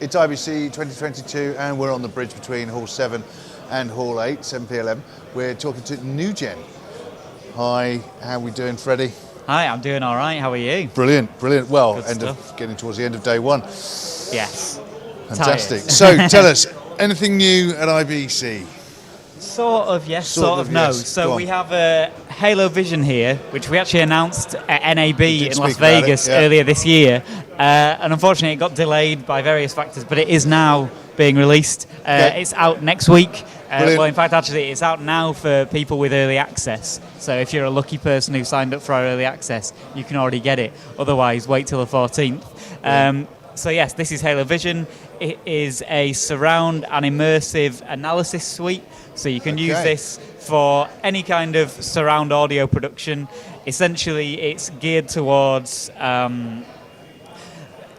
It's IBC 2022 and we're on the bridge between Hall 7 and Hall 8, 7P11. We're talking to Nugen. Hi, how are we doing, Freddy? Hi, I'm doing all right. How are you? Brilliant. Well, getting towards the end of day one. Yes. Fantastic. So tell us, anything new at IBC? Sort of yes, sort of no. Yes. So we have a Halo Vision here, which we actually announced at NAB in Las Vegas earlier this year. And unfortunately, it got delayed by various factors, but it is now being released. It's out next week. Well, in fact, actually, it's out now for people with early access. So if you're a lucky person who signed up for our early access, you can already get it. Otherwise, wait till the 14th. So yes, this is Halo Vision. It is a surround and immersive analysis suite. So you can use this for any kind of surround audio production. Essentially, it's geared towards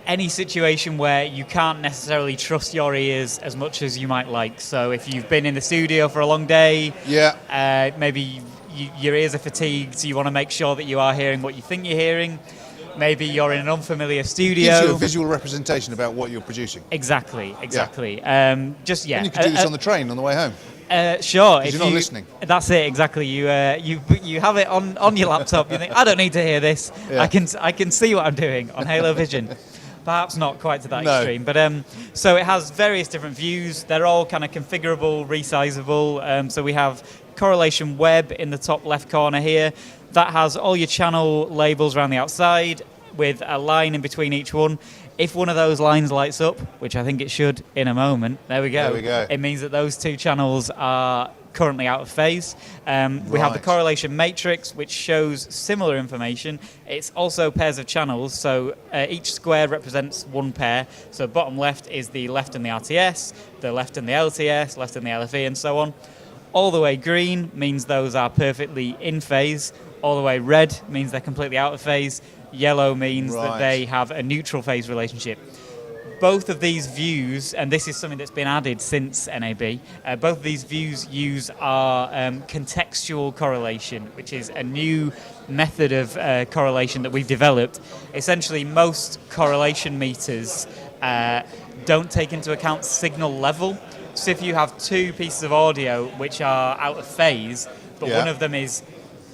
any situation where you can't necessarily trust your ears as much as you might like. So if you've been in the studio for a long day, maybe your ears are fatigued, so you want to make sure that you are hearing what you think you're hearing. Maybe you're in an unfamiliar studio. Gives you a visual representation about what you're producing. Exactly. And you could do this on the train on the way home. Sure. If you're not listening. That's it, exactly. You have it on your laptop. You think, I don't need to hear this. Yeah. I can see what I'm doing on Halo Vision. Perhaps not quite to that extreme, but so it has various different views. They're all kind of configurable, resizable. So we have correlation web in the top left corner here. That has all your channel labels around the outside with a line in between each one. If one of those lines lights up, which I think it should in a moment, there we go. It means that those two channels are currently out of phase. We have the correlation matrix, which shows similar information. It's also pairs of channels, so each square represents one pair. So bottom left is the left and the RTS, the left and the LTS, left and the LFE, and so on. All the way green means those are perfectly in phase. All the way red means they're completely out of phase. Yellow means that they have a neutral phase relationship. Both of these views, and this is something that's been added since NAB, both of these views use our contextual correlation, which is a new method of correlation that we've developed. Essentially, most correlation meters don't take into account signal level. So if you have two pieces of audio which are out of phase, but one of them is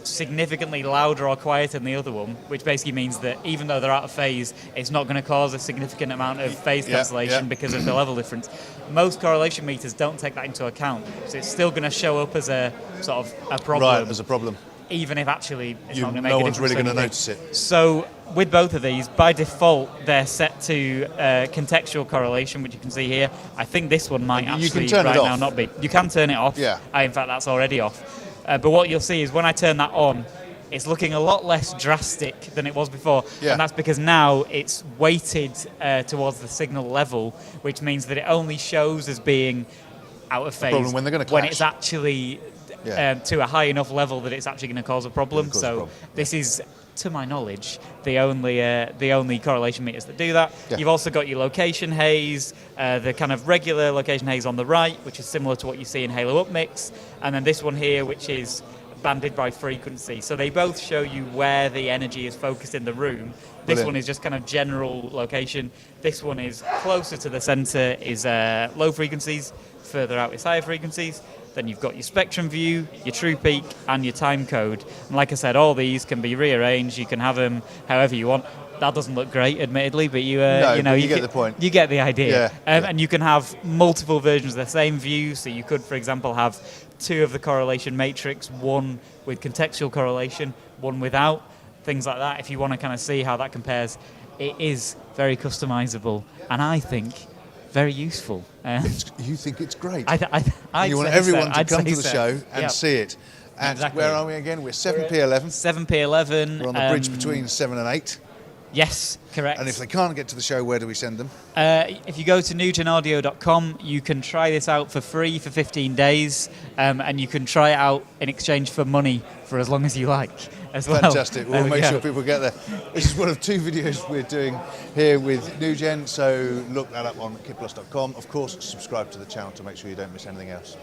significantly louder or quieter than the other one, which basically means that even though they're out of phase, it's not going to cause a significant amount of phase cancellation because of the level difference. Most correlation meters don't take that into account, so it's still going to show up as a sort of a problem. Right, as a problem. Even if actually it's not going to make a difference. No one's really going to notice it. So with both of these, by default, they're set to contextual correlation, which you can see here. I think this one might actually right now not be. You can turn it off. Yeah. In fact, that's already off. But what you'll see is when I turn that on, it's looking a lot less drastic than it was before. Yeah. And that's because now it's weighted towards the signal level, which means that it only shows as being out of phase when they're going to clash. When it's actually to a high enough level that it's actually going to cause a problem. This is, to my knowledge, the only correlation meters that do that. Yeah. You've also got your location haze, the kind of regular location haze on the right, which is similar to what you see in Halo Upmix, and then this one here, which is banded by frequency. So they both show you where the energy is focused in the room. This one is just kind of general location. This one is closer to the center, is low frequencies. Further out is higher frequencies. Then you've got your spectrum view, your true peak, and your time code. And like I said, all these can be rearranged. You can have them however you want. That doesn't look great, admittedly, but you get the point. You get the idea. And you can have multiple versions of the same view. So you could, for example, have two of the correlation matrix, one with contextual correlation, one without, things like that. If you want to kind of see how that compares, it is very customizable, and I think very useful. You think it's great. You want everyone to come to the show and see it. And where are we again? We're 7P11. 7P11. We're on the bridge between 7 and 8. Yes, correct. And if they can't get to the show, where do we send them? If you go to nugenaudio.com, you can try this out for free for 15 days, and you can try it out in exchange for money for as long as you like as well. Fantastic. We'll make sure people get there. This is one of two videos we're doing here with Nugen, so look that up on kitplus.com. Of course, subscribe to the channel to make sure you don't miss anything else.